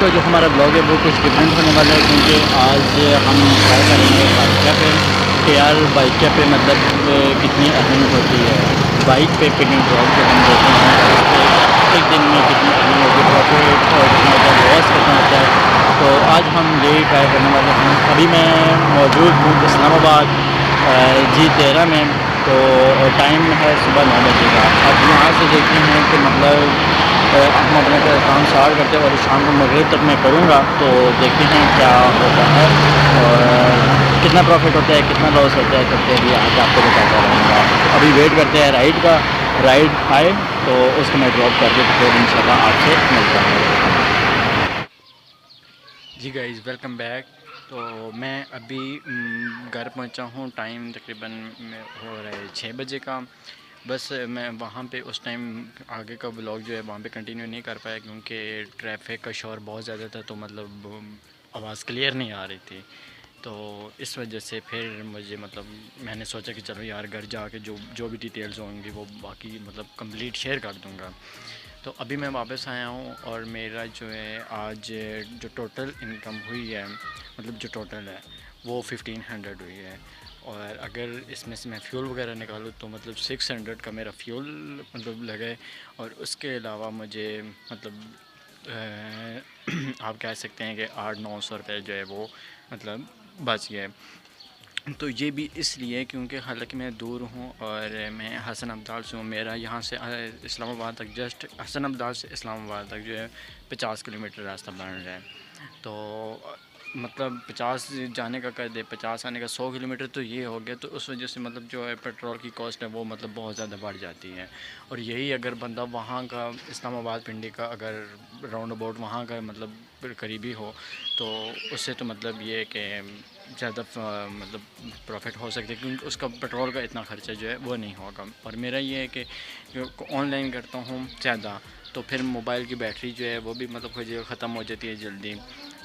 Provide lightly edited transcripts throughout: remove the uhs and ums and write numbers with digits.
تو جو ہمارا بلاگ ہے وہ کچھ ڈفرینٹ ہونے والا ہے، کیونکہ آج ہم ٹرائی کریں گے بائکیا پہ کہ یار بائکیا پہ مطلب کتنی ارننگ ہوتی ہے، بائک پہ پک اینڈ ڈراپ جو ہم دیتے ہیں اس پہ ایک دن میں کتنی ارننگ ہوتی ہے، پروفٹ اور کتنا ہوتا ہے، لاس کتنا ہوتا ہے۔ تو آج ہم یہی ٹرائی کرنے والے ہیں۔ ابھی میں موجود ہوں اسلام آباد G13 میں، تو ٹائم ہے صبح 9 بجے کا۔ اب یہاں سے دیکھتے ہیں کہ مطلب ہم اپنا کام اسٹارٹ کرتے ہیں اور شام کو مغرب تک میں کروں گا، تو دیکھتے ہیں کیا ہوتا ہے اور کتنا پروفٹ ہوتا ہے کتنا لاس ہوتا ہے، تب بھی آج آپ کو بتاتا رہوں گا۔ تو ابھی ویٹ کرتے ہیں رائڈ کا، رائڈ آئے تو اس کو میں ڈراپ کر کے تو پھر انشاءاللہ آپ سے ملتا ہوں۔ جی گائز ویلکم بیک۔ تو میں ابھی گھر پہنچا ہوں، ٹائم تقریباً ہو رہا ہے 6 بجے کا۔ بس میں وہاں پہ اس ٹائم آگے کا بلاگ جو ہے وہاں پہ کنٹینیو نہیں کر پایا، کیونکہ ٹریفک کا شور بہت زیادہ تھا، تو مطلب آواز کلیئر نہیں آ رہی تھی۔ تو اس وجہ سے پھر مجھے مطلب میں نے سوچا کہ چلو یار گھر جا کے جو بھی ڈیٹیلز ہوں گی وہ باقی مطلب کمپلیٹ شیئر کر دوں گا۔ تو ابھی میں واپس آیا ہوں اور میرا جو ہے آج جو ٹوٹل انکم ہوئی ہے، مطلب جو ٹوٹل ہے وہ 1500 ہوئی ہے، اور اگر اس میں سے میں فیول وغیرہ نکالوں تو مطلب 600 کا میرا فیول مطلب لگے، اور اس کے علاوہ مجھے مطلب آپ کہہ سکتے ہیں کہ 800-900 روپے جو ہے وہ مطلب بچ گئے۔ تو یہ بھی اس لیے کیونکہ حالانکہ میں دور ہوں اور میں حسن ابدال سے ہوں، میرا یہاں سے اسلام آباد تک جسٹ حسن ابدال سے اسلام آباد تک جو ہے 50 کلومیٹر راستہ بن رہا ہے۔ تو مطلب 50 جانے کا کر دے 50 آنے کا 100 کلومیٹر، تو یہ ہو گیا۔ تو اس وجہ سے مطلب جو ہے پیٹرول کی کاسٹ ہے وہ مطلب بہت زیادہ بڑھ جاتی ہے، اور یہی اگر بندہ وہاں کا اسلام آباد پنڈی کا اگر راؤنڈ اباؤٹ وہاں کا مطلب قریبی ہو تو اس سے تو مطلب یہ کہ زیادہ مطلب پروفٹ ہو سکتے، کیونکہ اس کا پیٹرول کا اتنا خرچہ جو ہے وہ نہیں ہوگا۔ اور میرا یہ ہے کہ آن لائن کرتا ہوں زیادہ، تو پھر موبائل کی بیٹری جو ہے وہ بھی مطلب ختم ہو جاتی ہے جلدی،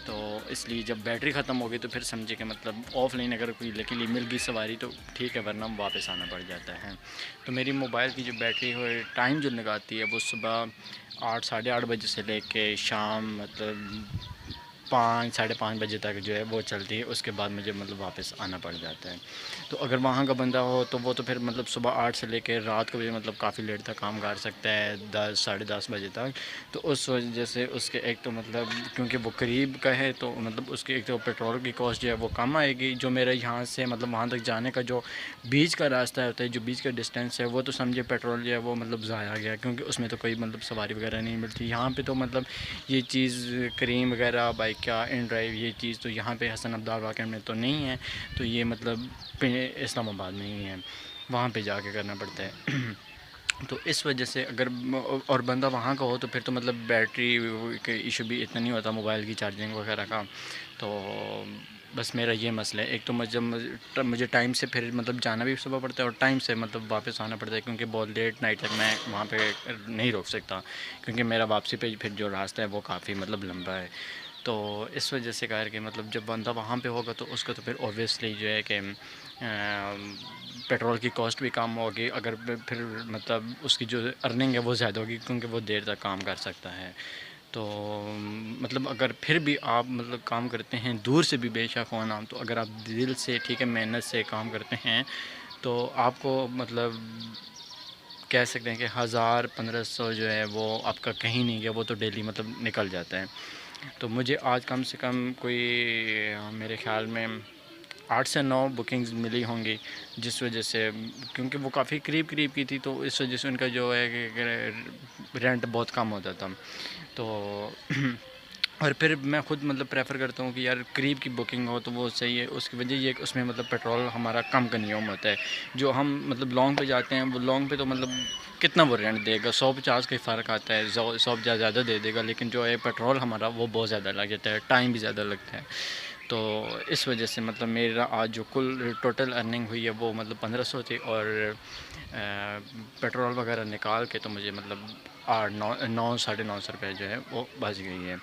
تو اس لیے جب بیٹری ختم ہوگی تو پھر سمجھے کہ مطلب آف لائن اگر کوئی لیکن مل گئی سواری تو ٹھیک ہے، ورنہ واپس آنا پڑ جاتا ہے۔ تو میری موبائل کی جو بیٹری ہو ٹائم جو لگاتی ہے وہ صبح 8-8:30 بجے سے لے کے شام مطلب 5-5:30 بجے تک جو ہے وہ چلتی ہے، اس کے بعد مجھے مطلب واپس آنا پڑ جاتا ہے۔ تو اگر وہاں کا بندہ ہو تو وہ تو پھر مطلب صبح 8 سے لے کے رات کو بھی مطلب کافی لیٹ تک کام کر سکتا ہے، 10-10:30 بجے تک۔ تو اس وجہ سے اس کے ایک تو مطلب کیونکہ وہ قریب کا ہے تو مطلب اس کے ایک تو پیٹرول کی کاسٹ جو ہے وہ کم آئے گی، جو میرا یہاں سے مطلب وہاں تک جانے کا جو بیچ کا راستہ ہوتا ہے، جو بیچ کا ڈسٹینس ہے، وہ تو سمجھے پیٹرول جو ہے وہ مطلب ضائع گیا، کیونکہ اس میں تو کوئی مطلب سواری وغیرہ نہیں ملتی۔ یہاں پہ تو مطلب یہ چیز کریم وغیرہ بائک کا ان ڈرائیو یہ چیز تو یہاں پہ حسن ابدال واقع میں تو نہیں ہے، تو یہ مطلب اسلام آباد میں ہی ہے، وہاں پہ جا کے کرنا پڑتا ہے۔ تو اس وجہ سے اگر اور بندہ وہاں کا ہو تو پھر تو مطلب بیٹری کے ایشو بھی اتنا نہیں ہوتا موبائل کی چارجنگ وغیرہ کا۔ تو بس میرا یہ مسئلہ ہے، ایک تو مجھے ٹائم سے پھر مطلب جانا بھی صبح پڑتا ہے اور ٹائم سے مطلب واپس آنا پڑتا ہے، کیونکہ بہت لیٹ نائٹ تک میں وہاں پہ نہیں روک سکتا، کیونکہ میرا واپسی پہ پھر جو راستہ ہے وہ کافی مطلب لمبا ہے۔ تو اس وجہ سے کہا کہ مطلب جب بندہ وہاں پہ ہوگا تو اس کو تو پھر اوبویسلی جو ہے کہ پیٹرول کی کاسٹ بھی کم ہوگی، اگر پھر مطلب اس کی جو ارننگ ہے وہ زیادہ ہوگی، کیونکہ وہ دیر تک کام کر سکتا ہے۔ تو مطلب اگر پھر بھی آپ مطلب کام کرتے ہیں دور سے بھی بے شک ہونا، تو اگر آپ دل سے ٹھیک ہے محنت سے کام کرتے ہیں تو آپ کو مطلب کہہ سکتے ہیں کہ 1000-1500 جو ہے وہ آپ کا کہیں نہیں گیا، وہ تو ڈیلی مطلب نکل جاتا ہے۔ تو مجھے آج کم سے کم کوئی میرے خیال میں 8 سے 9 بکنگز ملی ہوں گی، جس وجہ سے کیونکہ وہ کافی قریب کی تھی، تو اس وجہ سے ان کا جو ہے کہ رینٹ بہت کم ہوتا تھا۔ تو اور پھر میں خود مطلب پریفر کرتا ہوں کہ یار قریب کی بکنگ ہو تو وہ صحیح ہے، اس کی وجہ یہ ہے کہ اس میں مطلب پیٹرول ہمارا کم کنزیوم ہوتا ہے۔ جو ہم مطلب لانگ پہ جاتے ہیں وہ لانگ پہ تو مطلب کتنا وہ رینٹ دے گا، 150 کا ہی فرق آتا ہے، 100 زیادہ دے دے گا، لیکن جو ہے پیٹرول ہمارا وہ بہت زیادہ لگ جاتا ہے، ٹائم بھی زیادہ لگتا ہے۔ تو اس وجہ سے مطلب میرا آج جو کل ٹوٹل ارننگ ہوئی ہے وہ مطلب 1500 تھی، اور پیٹرول وغیرہ نکال کے تو مجھے مطلب 900-950 روپے جو ہے وہ بچ گئی ہے۔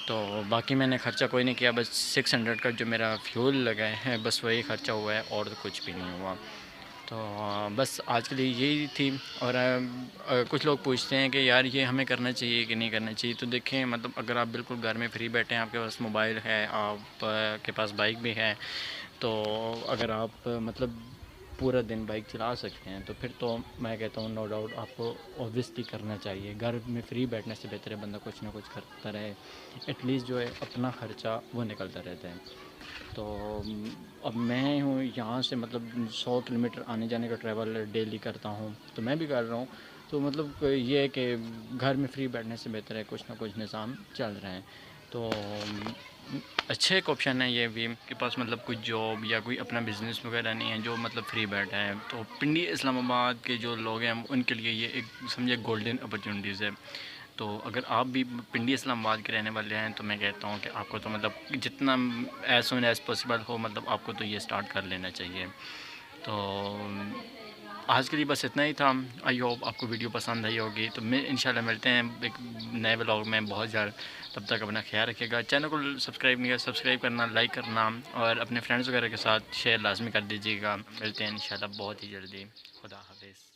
تو باقی میں نے خرچہ کوئی نہیں کیا، بس 600 کا جو میرا فیول لگا ہے بس وہی خرچہ ہوا ہے، اور تو کچھ بھی نہیں ہوا۔ تو بس آج کے لیے یہی تھی. اور کچھ لوگ پوچھتے ہیں کہ یار یہ ہمیں کرنا چاہیے کہ نہیں کرنا چاہیے. تو دیکھیں مطلب اگر آپ بالکل گھر میں فری بیٹھے ہیں, آپ کے پاس موبائل ہے, آپ کے پاس بائک بھی ہے, تو اگر آپ مطلب پورا دن بائک چلا سکتے ہیں تو پھر تو میں کہتا ہوں نو ڈاؤٹ آپ کو اوبویسلی کرنا چاہیے. گھر میں فری بیٹھنے سے بہتر ہے بندہ کچھ نہ کچھ کرتا رہے, ایٹ لیسٹ جو ہے اپنا خرچہ وہ نکلتا رہتا ہے. تو اب میں ہوں یہاں سے مطلب 100 کلومیٹر آنے جانے کا ٹریول ڈیلی کرتا ہوں, تو میں بھی کر رہا ہوں. تو مطلب یہ ہے کہ گھر میں فری بیٹھنے سے بہتر ہے کچھ نہ کچھ نظام چل رہے ہیں. تو اچھا ایک آپشن ہے یہ بھی کہ پاس مطلب کوئی جاب یا کوئی اپنا بزنس وغیرہ نہیں ہے جو مطلب فری بیٹھا ہے. تو پنڈی اسلام آباد کے جو لوگ ہیں ان کے لیے یہ ایک سمجھے گولڈن اپرچونیٹیز ہے. تو اگر آپ بھی پنڈی اسلام آباد کے رہنے والے ہیں تو میں کہتا ہوں کہ آپ کو تو مطلب جتنا ایز سون ایز پاسبل ہو مطلب آپ کو تو یہ اسٹارٹ کر لینا چاہیے. تو آج کے لیے بس اتنا ہی تھا. آئی ہوپ آپ کو ویڈیو پسند آئی ہوگی. تو میں انشاءاللہ ملتے ہیں ایک نئے ولاگ میں بہت جلد. تب تک اپنا خیال رکھیے گا. چینل کو سبسکرائب نہیں کیا, سبسکرائب کرنا, لائک کرنا اور اپنے فرینڈز وغیرہ کے ساتھ شیئر لازمی کر دیجیے گا. ملتے ہیں انشاءاللہ بہت ہی جلدی. خدا حافظ.